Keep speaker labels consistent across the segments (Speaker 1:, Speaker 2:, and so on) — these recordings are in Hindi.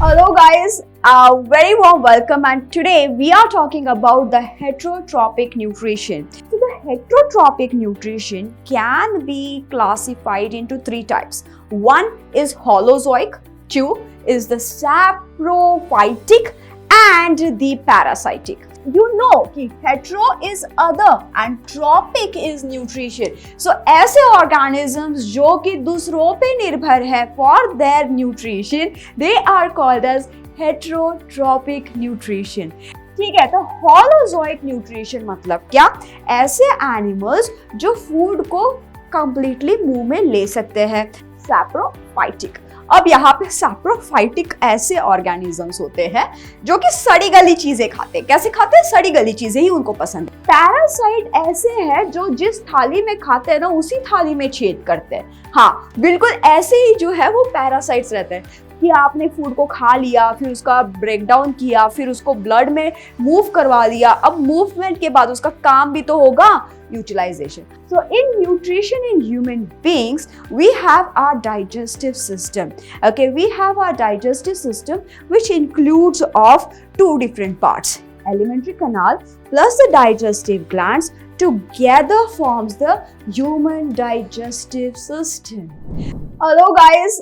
Speaker 1: Hello guys, very warm welcome, and today we are talking about the heterotrophic nutrition. So the heterotrophic nutrition can be classified into three types. One is holozoic, two is the saprophytic, and the parasitic. You know कि hetero is other and tropic is nutrition. So ऐसे organisms जो कि दूसरों पे निर्भर है for their nutrition, they are called as heterotrophic nutrition. ठीक है, तो holozoic nutrition मतलब क्या? ऐसे animals जो food को completely मुंह में ले सकते हैं. saprophytic. अब यहाँ पे सैप्रोफाइटिक ऐसे ऑर्गेनिजम्स होते हैं जो कि सड़ी गली चीजें खाते हैं. कैसे खाते हैं? सड़ी गली चीजें ही उनको पसंद है. पैरासाइट ऐसे हैं जो जिस थाली में खाते हैं ना उसी थाली में छेद करते हैं. हाँ, बिल्कुल ऐसे ही जो है वो पैरासाइट्स रहते हैं कि आपने फूड को खा लिया, फिर उसका ब्रेक डाउन किया, फिर उसको ब्लड में मूव करवा लिया. अब मूवमेंट के बाद उसका काम भी तो होगा, utilization. So in nutrition in human beings, we have our digestive system. Okay, we have our digestive system which includes of two different parts. Alimentary canal plus the digestive glands together forms the human digestive system. Hello guys,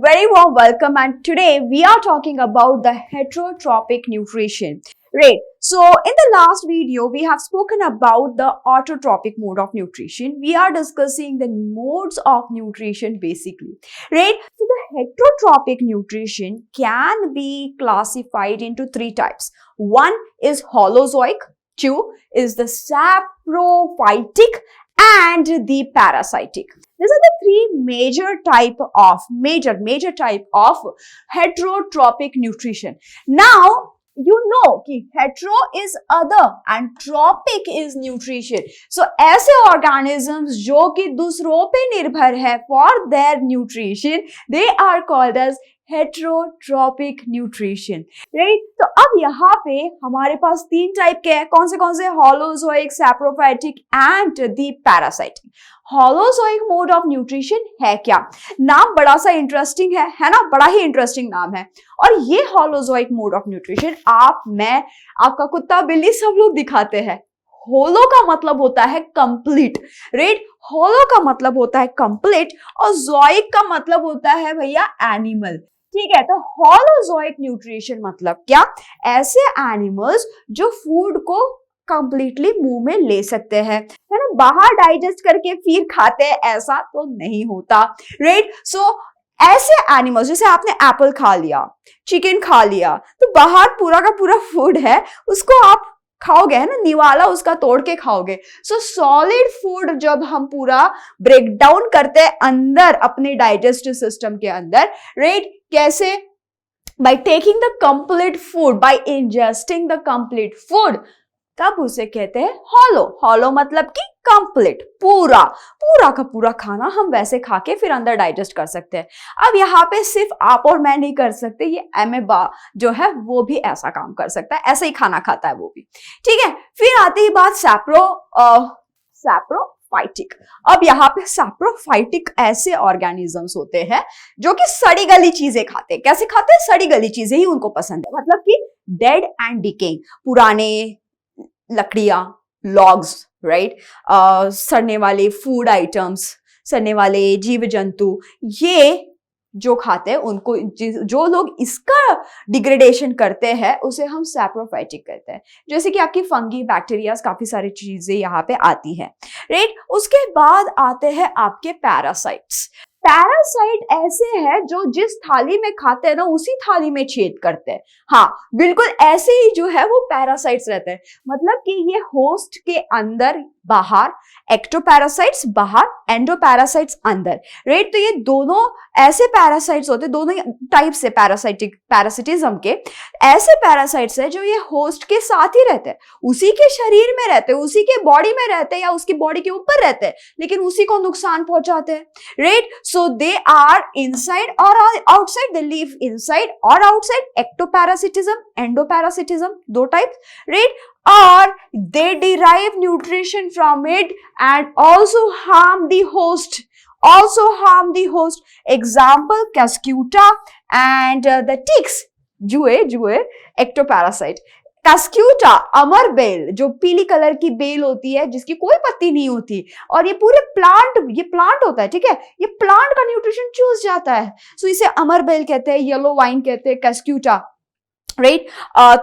Speaker 1: very warm welcome, and today we are talking about the heterotrophic nutrition. Right. So in the last video, we have spoken about the autotrophic mode of nutrition. We are discussing the modes of nutrition basically. Right. So the heterotrophic nutrition can be classified into three types. One is holozoic, two is the saprophytic, and the parasitic. These are the three major type of heterotrophic nutrition. Now, you know कि hetero is other and tropic is nutrition. So ऐसे organisms जो कि दूसरों पे निर्भर है for their nutrition, they are called as heterotrophic nutrition. Right? तो अब यहाँ पे हमारे पास तीन टाइप के हैं. कौन से? holozoic, saprophytic and the parasitic. holozoic mode of nutrition है क्या? नाम बड़ा सा इंटरेस्टिंग है ना? बड़ा ही इंटरेस्टिंग नाम है. और ये holozoic mode of nutrition आप, मैं, आपका कुत्ता, बिल्ली सब लोग दिखाते हैं. होलो का मतलब होता है कंप्लीट. राइट? होलो का मतलब होता है कंप्लीट और जोइक का मतलब होता है भैया एनिमल. ठीक है, तो holozoic न्यूट्रिशन मतलब क्या? ऐसे एनिमल्स जो फूड को कंप्लीटली मुंह में ले सकते हैं, है ना? बाहर डाइजेस्ट करके फिर खाते हैं, ऐसा तो नहीं होता. राइट? सो ऐसे एनिमल्स, जैसे आपने एप्पल खा लिया, चिकन खा लिया, तो बाहर पूरा का पूरा फूड है, उसको आप खाओगे, है ना? निवाला उसका तोड़ के खाओगे. सो सॉलिड फूड जब हम पूरा ब्रेक डाउन करते हैं अंदर अपने डाइजेस्टिव सिस्टम के अंदर, राइट? कैसे? By taking the complete food, by ingesting the complete food, तब उसे कहते हैं हॉलो. हॉलो मतलब कि कंप्लीट, पूरा का पूरा खाना हम वैसे खा के फिर अंदर डाइजेस्ट कर सकते हैं. अब यहाँ पे सिर्फ आप और मैं नहीं कर सकते, ये एमेबा जो है वो भी ऐसा काम कर सकता है, ऐसे ही खाना खाता है वो भी. ठीक है, फिर आती ही बात सैप्रोफाइटिक. अब यहाँ पे सैप्रोफाइटिक ऐसे ऑर्गेनिजम्स होते हैं जो कि सड़ी गली चीजें खाते हैं. कैसे खाते हैं? सड़ी गली चीजें ही उनको पसंद है. मतलब कि डेड एंड डिकेइंग, पुराने लकड़ियां, लॉग्स, राइट? सड़ने वाले फूड आइटम्स, सड़ने वाले जीव जंतु, ये जो खाते हैं उनको, जो लोग इसका डिग्रेडेशन करते हैं उसे हम सैप्रोफाइटिक कहते हैं. जैसे कि आपकी फंगी, बैक्टीरिया, काफी सारी चीजें यहाँ पे आती है. राइट? उसके बाद आते हैं आपके पैरासाइट्स. पैरासाइट ऐसे हैं जो जिस थाली में खाते हैं ना उसी थाली में छेद करते हैं. हाँ, बिल्कुल ऐसे ही जो है वो पैरासाइट्स रहते हैं. मतलब कि ये होस्ट के अंदर बाहर, एक्टोपैरासाइट्स बाहर, एंडोपैरासाइट्स अंदर. राइट? तो ये दोनों ऐसे पैरासाइट्स होते हैं, दोनों टाइप से पैरासिटिज्म के ऐसे पैरासाइट्स है जो ये होस्ट के साथ ही रहते हैं, उसी के शरीर में रहते हैं, उसी के बॉडी में रहते हैं या उसकी बॉडी के ऊपर रहते हैं, लेकिन उसी को नुकसान पहुंचाते हैं. Right? So they are inside or outside, they live inside or outside. Ectoparasitism, endoparasitism, दो types, right? Or they derive nutrition from it and also harm the host also harm the host. Example, Cuscuta and the ticks, जुए, ectoparasite. Cuscuta, अमर बेल, जो पीली कलर की बेल होती है जिसकी कोई पत्ती नहीं होती, और ये पूरे ये प्लांट होता है, ठीक है, ये प्लांट का न्यूट्रिशन चूस जाता है, सो इसे अमर बेल कहते हैं, येलो वाइन कहते हैं, Cuscuta, राइट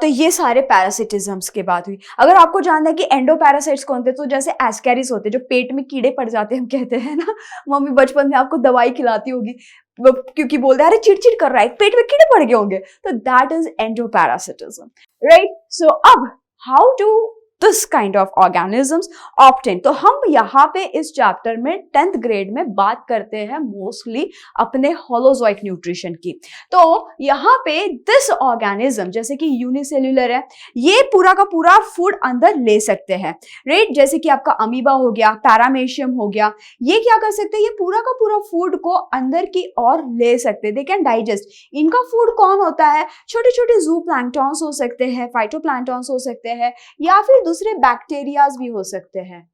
Speaker 1: तो ये सारे पैरासिटिज्म्स की बात हुई। अगर आपको जानना है कि एंडोपैरासाइट्स कौन थे, तो जैसे एस्कैरिस होते हैं जो पेट में कीड़े पड़ जाते हैं, हम कहते हैं ना, मम्मी बचपन में आपको दवाई खिलाती होगी क्योंकि बोलते हैं अरे चिड़चिड़ कर रहा है, पेट में कीड़े पड़ गए होंगे, तो that is endoparasitism, right. So अब how to this kind of organisms obtain, तो हम यहाँ पे इस चैप्टर में 10th ग्रेड में बात करते हैं मोस्टली अपने होलोजोइक न्यूट्रिशन की। तो यहाँ पे दिस ऑर्गेनिज्म जैसे कि यूनिसेल्युलर है, ये पूरा का पूरा फूड अंदर ले सकते हैं, राइट, जैसे कि आपका अमीबा हो गया, पैरामेशियम हो गया, ये क्या कर सकते हैं, ये पूरा का पूरा फूड को अंदर की ओर ले सकते हैं, दे कैन डाइजेस्ट। इनका फूड कौन होता है, छोटे छोटे जू प्लैंक्टॉन्स हो सकते हैं, फाइटोप्लैंक्टॉन्स हो सकते हैं, या फिर दूसरे बैक्टीरियाज भी हो सकते हैं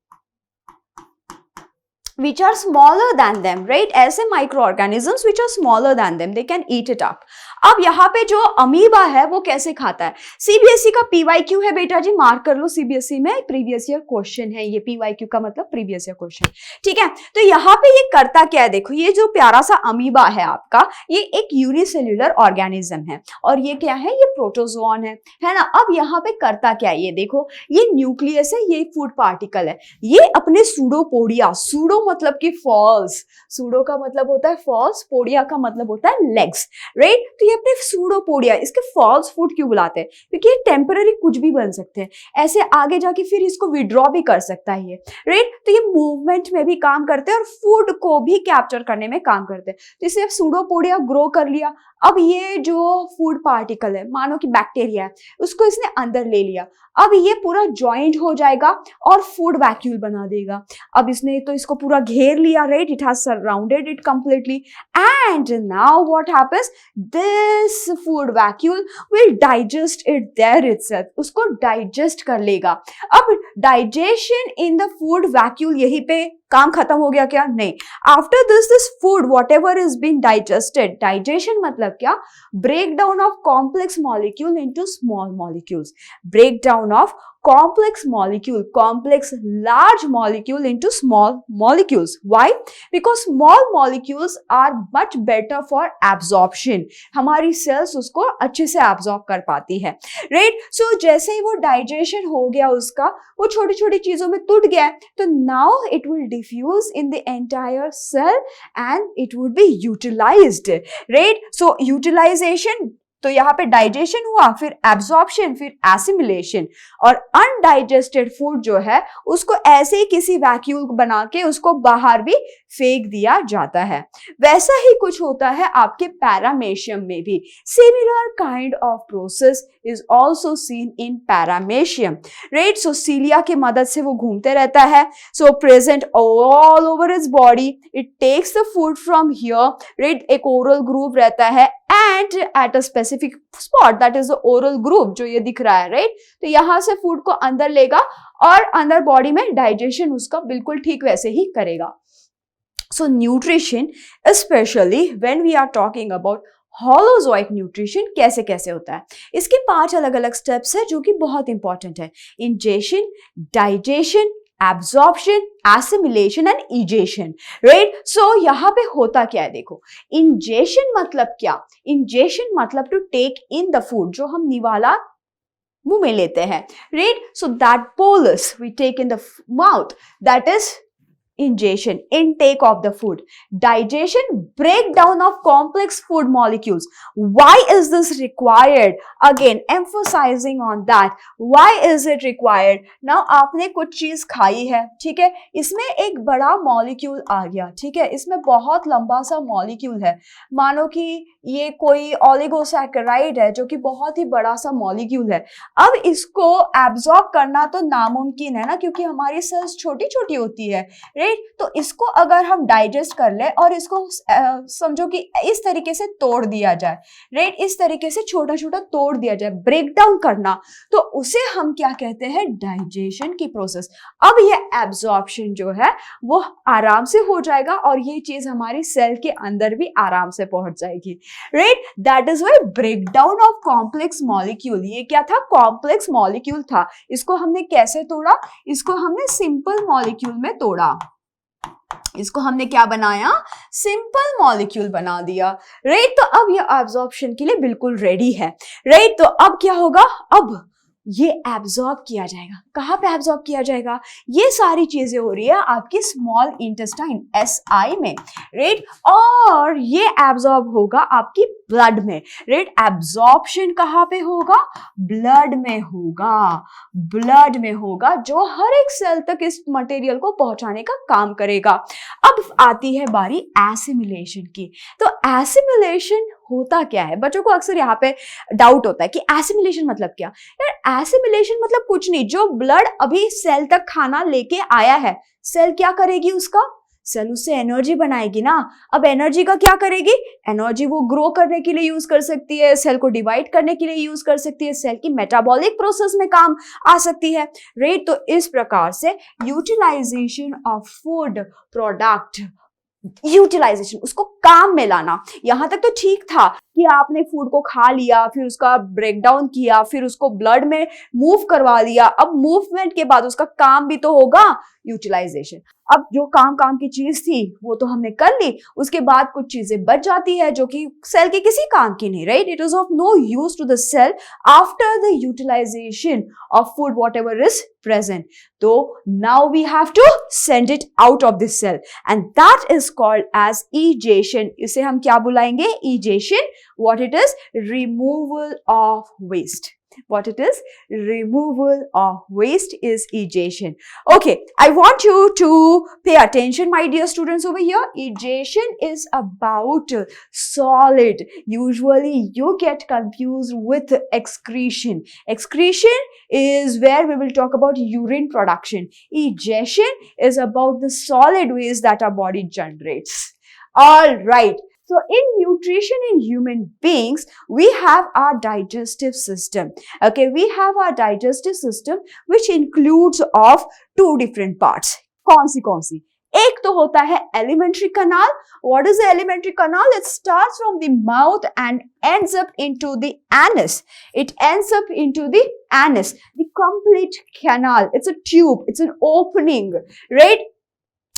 Speaker 1: which are smaller than them, right? ऐसे microorganisms which are smaller than them, they can eat it up. अब यहाँ पे जो अमीबा है वो कैसे खाता है, सीबीएसई का पीवाईक्यू है बेटा जी, मार्क कर लो, सीबीएसई में प्रीवियस ईयर क्वेश्चन है ये, पीवाईक्यू का मतलब प्रीवियस ईयर क्वेश्चन, ठीक है। तो यहाँ पे ये करता क्या है, देखो ये जो प्यारा सा अमीबा है आपका, ये एक यूनिसेल्युलर ऑर्गेनिज्म है, और ये क्या है, ये प्रोटोजोन है ना। अब यहाँ पे करता क्या है, ये देखो, ये न्यूक्लियस है, ये फूड पार्टिकल है, ये अपने सूडोपोडिया, सूडो मतलब कि फॉल्स, सूडो का मतलब होता है फॉल्स, पोडिया का मतलब होता है लेग्स, राइट। तो ये अपने सूडोपोडिया, इसके फॉल्स फूड क्यों बुलाते हैं, क्योंकि ये टेम्पररी कुछ भी बन सकते हैं, ऐसे आगे जाके फिर इसको विड्रॉ भी कर सकता है ये, राइट। तो ये मूवमेंट में भी काम करते हैं और फूड को भी कैप्चर करने में काम करते हैं। तो इसे सूडोपोडिया ग्रो कर लिया, अब ये जो फूड पार्टिकल है, मानो कि बैक्टीरिया है, उसको इसने अंदर ले लिया, अब ये पूरा ज्वाइंट हो जाएगा और फूड वैक्यूल बना देगा। अब इसने तो इसको पूरा घेर लिया, right, it has surrounded it completely, and now what happens, this food vacuole will digest it there itself, उसको डाइजेस्ट कर लेगा। अब digestion in the food vacuole, यहीं पे काम खत्म हो गया क्या, नहीं, after this food whatever is been digested, digestion मतलब क्या, break down of complex molecule into small molecules, break down of complex large molecule into small molecules. Why? Because small molecules are much better for absorption. हमारी cells उसको अच्छे से absorb कर पाती है, right? So जैसे ही वो digestion हो गया उसका, वो छोटी छोटी चीजों में टूट गया, तो now it will diffuse in the entire cell and it would be utilized, right? So utilization, तो यहाँ पे डाइजेशन हुआ, फिर एब्जॉर्प्शन, फिर एसिमिलेशन, और अनडाइजेस्टेड फूड जो है उसको ऐसे ही किसी वैक्यूल बना के उसको बाहर भी फेंक दिया जाता है। वैसा ही कुछ होता है आपके पैरामेशियम में भी, similar kind of process is also seen in paramecium, right. So cilia की मदद से वो घूमते रहता है, so present all over its body, it takes the food from here, right, एक ओरल ग्रूव रहता है, and at a specific spot, that is the oral groove जो ये दिख रहा है, राइट। तो यहां से फूड को अंदर लेगा और अंदर बॉडी में डाइजेशन उसका बिल्कुल ठीक वैसे ही करेगा। So nutrition, specially when we are talking about holozoic nutrition, कैसे कैसे होता है, इसके 5 अलग अलग स्टेप्स है जो कि बहुत इंपॉर्टेंट है, ingestion, digestion, absorption, assimilation and egestion, right? So यहाँ पे होता क्या है, देखो, ingestion मतलब क्या, ingestion मतलब to take in the food, जो हम निवाला मुंह में लेते हैं, right? So that bolus we take in the mouth, that is ingestion, intake of the food. Digestion, breakdown of complex food molecules. Why is this required? Again, emphasizing on that. Why is it required? Now, आपने कुछ चीज खाई है, ठीक है, इसमें एक बड़ा मॉलिक्यूल आ गया, ठीक है, इसमें बहुत लंबा सा मॉलिक्यूल है, मानो कि ये कोई ओलिगोसैकेराइड है जो कि बहुत ही बड़ा सा मॉलिक्यूल है। अब इसको एब्जॉर्ब करना तो नामुमकिन है ना, क्योंकि हमारी सेल्स छोटी छोटी होती है, राइट। तो इसको अगर हम डाइजेस्ट कर ले और इसको समझो कि इस तरीके से तोड़ दिया जाए, राइट, इस तरीके से छोटा छोटा तोड़ दिया जाए, ब्रेक डाउन करना, तो उसे हम क्या कहते हैं, डाइजेशन की प्रोसेस। अब ये एब्जॉर्प्शन जो है वो आराम से हो जाएगा और ये चीज हमारी सेल के अंदर भी आराम से पहुंच जाएगी, right. That is why break down of complex molecule, ये क्या था, कॉम्प्लेक्स मॉलिक्यूल था। इसको हमने कैसे तोड़ा, इसको हमने सिंपल मॉलिक्यूल में तोड़ा, इसको हमने क्या बनाया, सिंपल मॉलिक्यूल बना दिया, राइट। तो अब ये एब्जॉर्प्शन के लिए बिल्कुल रेडी है, राइट। तो अब क्या होगा, अब ये एब्जॉर्ब किया जाएगा। कहां पे एब्जॉर्ब किया जाएगा, ये सारी चीजें हो रही है आपकी स्मॉल इंटेस्टाइन SI में, राइट, और ये एब्जॉर्ब होगा आपकी ब्लड में, राइट। एब्जॉर्प्शन कहां पे होगा, ब्लड में होगा, ब्लड में होगा, जो हर एक सेल तक इस मटेरियल को पहुंचाने का काम करेगा। अब आती है बारी एसिमिलेशन की। तो एसिमिलेशन होता क्या है, बच्चों को अक्सर यहाँ पे डाउट होता है कि एसिमिलेशन मतलब क्या। यार एसिमिलेशन मतलब कुछ नहीं, जो ब्लड अभी सेल तक खाना लेके आया है, सेल क्या करेगी, उसका सेल उससे एनर्जी बनाएगी ना। अब एनर्जी का क्या करेगी, एनर्जी वो ग्रो करने के लिए यूज कर सकती है, सेल को डिवाइड करने के लिए यूज कर सकती है, सेल की मेटाबॉलिक प्रोसेस में काम आ सकती है, राइट। तो इस प्रकार से utilization of food product, utilization, उसको काम में लाना, यहां तक तो ठीक था कि आपने फूड को खा लिया, फिर उसका ब्रेक डाउन किया, फिर उसको ब्लड में मूव करवा लिया। अब मूवमेंट के बाद उसका काम भी तो होगा, यूटिलाइजेशन। अब जो काम की चीज थी वो तो हमने कर ली, उसके बाद कुछ चीजें बच जाती है जो कि सेल के किसी काम की नहीं, right. It is of no use to the cell after the utilization of food whatever is present. तो now we have to send it out of this cell and that is called egestion. इसे हम क्या बुलाएंगे, ईजेशन। What it is, removal of waste. What it is, removal of waste is egestion. Okay, I want you to pay attention, my dear students, over here. Egestion is about solid. Usually you get confused with excretion. Excretion is where we will talk about urine production. Egestion is about the solid waste that our body generates. All right. So in nutrition in human beings, we have our digestive system. Okay, we have our digestive system which includes of two different parts. कौन सी? एक तो होता है alimentary canal. What is the alimentary canal? It starts from the mouth and ends up into the anus. It ends up into the anus. The complete canal. It's a tube. It's an opening, right?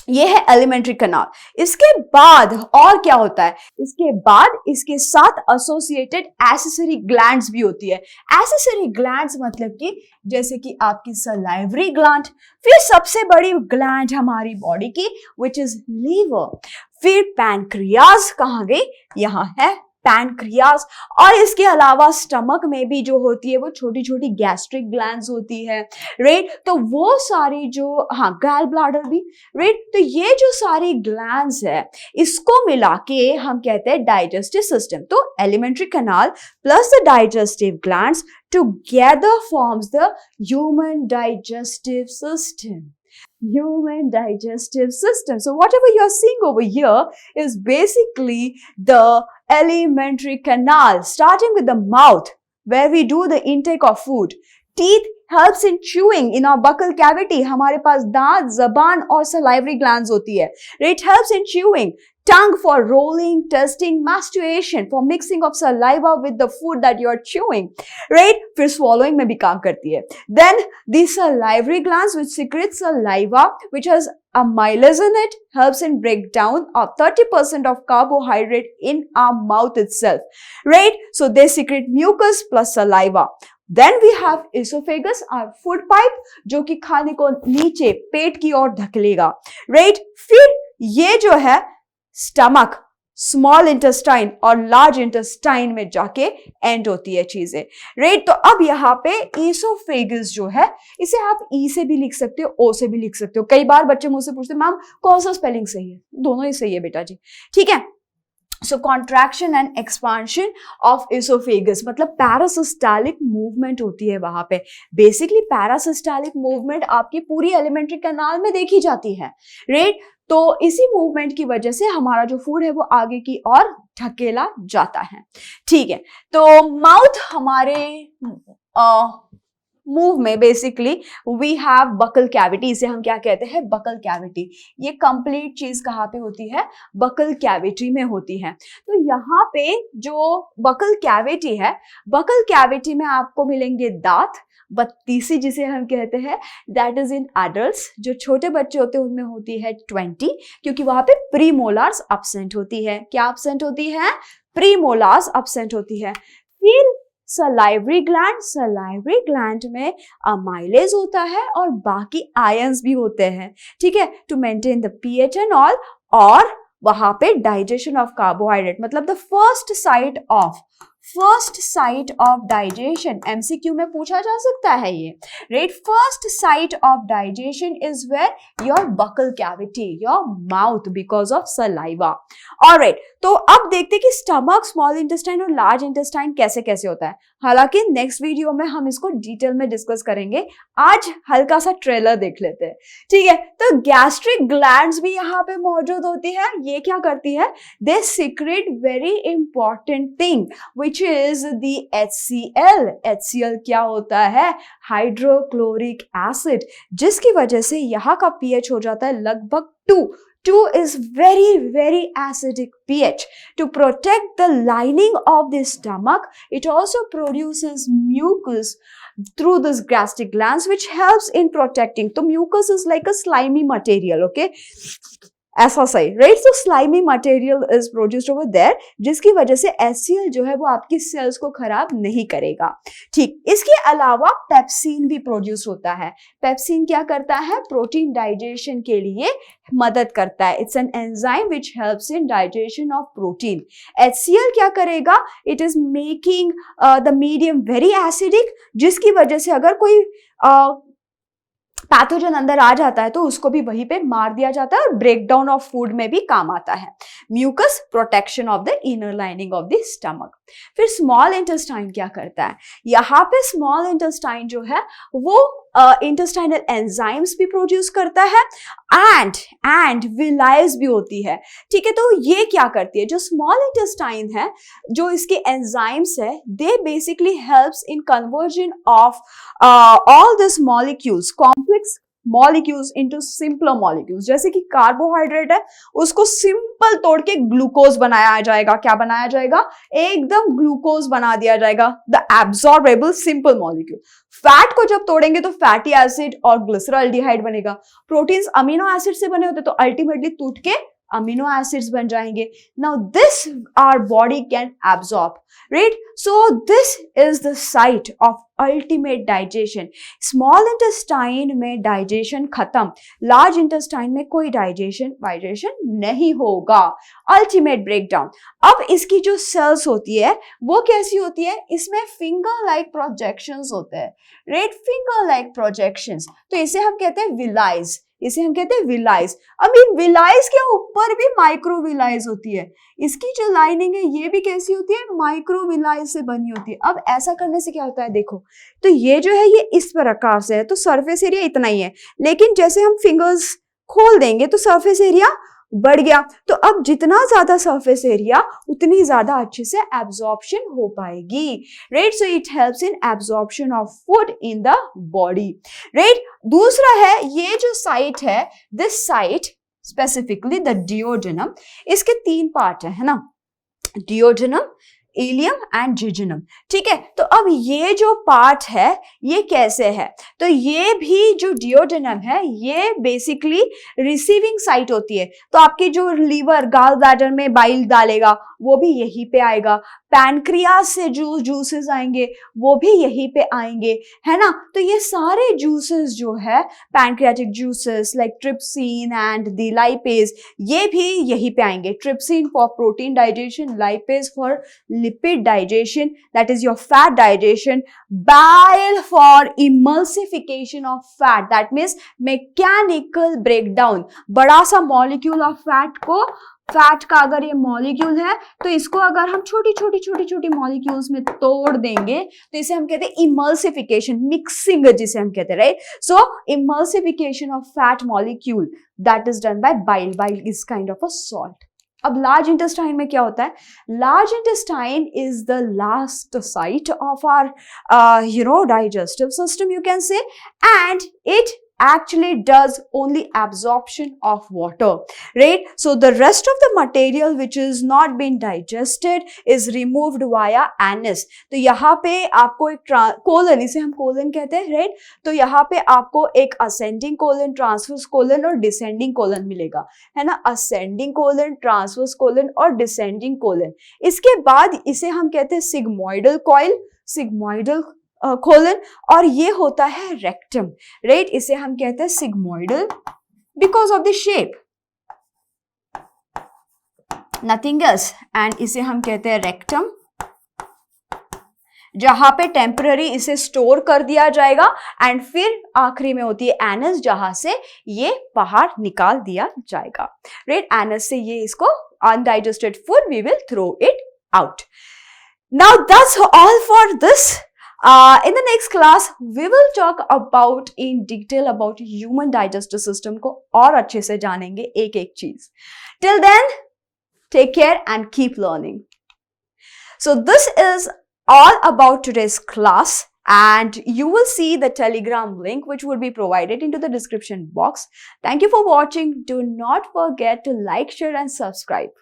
Speaker 1: ये है एलिमेंट्री कनाल। इसके बाद और क्या होता है, इसके बाद इसके साथ एसोसिएटेड एक्सेसरी ग्लैंड्स भी होती है। एक्सेसरी ग्लैंड्स मतलब कि जैसे कि आपकी सलाइवरी ग्लैंड, फिर सबसे बड़ी ग्लैंड हमारी बॉडी की विच इज लीवर, फिर पैनक्रियाज कहाँ गई, यहाँ है पैनक्रियाज, और इसके अलावा स्टमक में भी जो होती है वो छोटी छोटी गैस्ट्रिक ग्लैंड्स होती है, राइट। तो वो सारी जो, हाँ, गैल ब्लैडर भी, राइट। तो ये जो सारी ग्लैंड्स है इसको मिला के हम कहते हैं डाइजेस्टिव सिस्टम। तो alimentary canal plus the digestive glands together forms the human digestive system. Human digestive system. So whatever you are seeing over here is basically the alimentary canal, starting with the mouth where we do the intake of food. Teeth helps in chewing in our buccal cavity. हमारे पास दांत, जबान और salivary glands होती है. It helps in chewing. Tongue for rolling, tasting, mastication, for mixing of saliva with the food that you are chewing, right? फिर swallowing में भी काम करती है. Then the salivary glands which secrete saliva, which has amylase in it, helps in breakdown of 30% of carbohydrate in our mouth itself, right? So they secrete mucus plus saliva. Then we have esophagus, our food pipe, जो कि खाने को नीचे पेट की ओर धकेलेगा, right? फिर ये जो है स्टमक, स्मॉल इंटेस्टाइन और लार्ज इंटेस्टाइन में जाके एंड होती है चीजें, राइट। तो अब यहाँ पे ईसोफेगस जो है इसे आप ई से भी लिख सकते हो, ओ से भी लिख सकते हो। कई बार बच्चे मुझसे पूछते हैं मैम कौन सा स्पेलिंग सही है, दोनों ही सही है बेटा जी, ठीक है। So contraction and expansion of oesophagus, मतलब पैरासिस्टैलिक मूवमेंट होती है वहां पे। बेसिकली पैरासिस्टैलिक मूवमेंट आपकी पूरी एलिमेंट्री कैनाल में देखी जाती है, राइट। तो इसी मूवमेंट की वजह से हमारा जो फूड है वो आगे की ओर ढकेला जाता है, ठीक है। तो माउथ हमारे मूव में basically we have buccal cavity, इसे हम क्या कहते हैं, बकल कैविटी। ये कंप्लीट चीज कहाँ पे होती है, बकल कैविटी में होती है। तो यहाँ पे जो बकल कैविटी है, बकल कैविटी में आपको मिलेंगे दांत, बत्तीसी जिसे हम कहते हैं, दैट इज इन एडल्ट्स। जो छोटे बच्चे होते हैं उनमें होती है 20, क्योंकि वहां पे प्रीमोलार्स एब्सेंट होती है। क्या एब्सेंट होती है, प्रीमोलार्स एब्सेंट होती है। फिर सलाइवरी ग्लैंड में अमाइलेज होता है और बाकी आयंस भी होते हैं, ठीक है, to maintain the pH and all. और वहां पे डाइजेशन ऑफ कार्बोहाइड्रेट, मतलब the first site of digestion, MCQ में पूछा जा सकता है ये, right. First site of digestion is where your buccal cavity, your mouth, because of saliva. Alright, तो अब देखते हैं कि स्टमक, स्मॉल इंटेस्टाइन और लार्ज इंटेस्टाइन कैसे कैसे होता है। हालांकि नेक्स्ट वीडियो में हम इसको डिटेल में डिस्कस करेंगे, आज हल्का सा ट्रेलर देख लेते हैं, ठीक है। तो गैस्ट्रिक ग्लैंड्स भी यहाँ पे मौजूद होती है। ये क्या करती है, they secrete very important thing which is the HCl। HCl क्या होता है, हाइड्रोक्लोरिक एसिड, जिसकी वजह से यहाँ का pH हो जाता है लगभग 2 is very acidic pH. To protect the lining of the stomach, it also produces mucus through this gastric glands, which helps in protecting. So mucus is like a slimy material, okay, ऐसा सही, right. So slimy material is produced over there, जिसकी वजह से HCl जो है वो आपकी सेल्स को खराब नहीं करेगा, ठीक। इसके अलावा पेप्सिन भी प्रोड्यूस होता है। पेप्सिन क्या करता है, प्रोटीन डाइजेशन के लिए मदद करता है। It's an enzyme which helps in digestion of protein. HCl क्या करेगा, it is making the medium very acidic, जिसकी वजह से अगर कोई पैथोजन अंदर आ जाता है तो उसको भी वहीं पे मार दिया जाता है और ब्रेकडाउन ऑफ फूड में भी काम आता है। Mucus, protection of the inner lining of the stomach. फिर स्मॉल इंटेस्टाइन क्या करता है, यहाँ पे स्मॉल इंटेस्टाइन जो है वो इंटेस्टाइनल एंजाइम्स भी प्रोड्यूस करता है एंड विलाइज भी होती है, ठीक है। तो ये क्या करती है, जो स्मॉल इंटेस्टाइन है, जो इसके एंजाइम्स है, they basically helps in conversion of all this molecules, complex molecules into simpler molecules. जैसे कि कार्बोहाइड्रेट है, उसको सिंपल तोड़ के ग्लूकोज बनाया जाएगा। क्या बनाया जाएगा, एकदम ग्लूकोज बना दिया जाएगा, द एब्सॉर्बेबल सिंपल मॉलिक्यूल। फैट को जब तोड़ेंगे तो फैटी एसिड और ग्लिसरॉल्डिहाइड बनेगा। प्रोटीन्स अमीनो एसिड से बने होते तो अल्टीमेटली टूट के अमीनो एसिड्स बन जाएंगे। Now this our body can absorb, right. So this is the site of ultimate digestion. Small intestine में डाइजेशन खत्म, लार्ज इंटेस्टाइन में कोई डाइजेशन नहीं होगा, अल्टीमेट ब्रेकडाउन। अब इसकी जो सेल्स होती है वो कैसी होती है, इसमें फिंगर लाइक प्रोजेक्शंस होते हैं, राइट, फिंगर लाइक प्रोजेक्शंस। तो इसे हम कहते हैं विलाइज, अब इन विलाइज के ऊपर भी माइक्रोविलाइज होती है। इसकी जो लाइनिंग है ये भी कैसी होती है, माइक्रोविलाइज से बनी होती है। अब ऐसा करने से क्या होता है, देखो, तो ये जो है ये इस प्रकार से है, तो सरफेस एरिया इतना ही है, लेकिन जैसे हम फिंगर्स खोल देंगे तो सरफेस एरिया बढ़ गया। तो अब जितना ज्यादा सरफेस एरिया उतनी ज्यादा अच्छे से एब्जॉर्प्शन हो पाएगी, right. So it helps in absorption of food in the body, right. दूसरा है ये जो साइट है, this site specifically the duodenum. इसके 3 पार्ट है ना, डिओडेनम, इलियम एंड जिजिनम, ठीक है। तो अब ये जो पार्ट है ये कैसे है, तो ये भी जो डिओडेनम है ये बेसिकली रिसीविंग साइट होती है। तो आपके जो लीवर, गाल ब्लैडर में बाइल डालेगा वो भी यहीं पे आएगा, पैनक्रियास से जो जूसेस आएंगे वो भी यहीं पे आएंगे, है ना। तो ये सारे जूसेस जो है, pancreatic juices like trypsin and the lipase, ये भी यहीं पे आएंगे। Trypsin for protein digestion, lipase for lipid digestion, that is your fat digestion, bile for emulsification of fat, that means mechanical breakdown, बड़ा सा molecule of fat को फैट का अगर ये मॉलिक्यूल है तो इसको अगर हम छोटी छोटी छोटी छोटी मॉलिक्यूल्स में तोड़ देंगे तो इसे हम कहते हैं इमल्सिफिकेशन, मिक्सिंग जिसे हम कहते हैं, right? So emulsification of fat molecule that is done by bile. Bile is kind of a salt. अब लार्ज इंटेस्टाइन में क्या होता है? Large intestine is the last site of our digestive system, you can say, and it actually does only absorption of water, right? So the rest of the material which is not been digested is removed via anus. तो यहाँ पे आपको एक कोलन, इसे हम कोलन कहते हैं, राइट? तो यहाँ पे आपको एक असेंडिंग कोलन, ट्रांसवर्स कोलन और डिसेंडिंग कोलन मिलेगा, है ना? असेंडिंग कोलन, ट्रांसवर्स कोलन और डिसेंडिंग कोलन. इसके बाद इसे हम कहते हैं सिग्मोइडल कॉइल, सिग्मोइडल कोलन, और ये होता है रेक्टम, राइट? इसे हम कहते हैं sigmoidal because of the shape, nothing else. And इसे हम कहते हैं रेक्टम, जहां पे टेम्पररी इसे स्टोर कर दिया जाएगा. एंड फिर आखिरी में होती है एनस, जहां से ये बाहर निकाल दिया जाएगा, राइट? एनस से ये इसको undigested food we will throw it out. Now that's all for this. In the next class, we will talk about in detail about human digestive system को और अच्छे से जानेंगे एक एक चीज. Till then, take care and keep learning. So this is all about today's class, and you will see the Telegram link which will be provided into the description box. Thank you for watching. Do not forget to like, share and subscribe.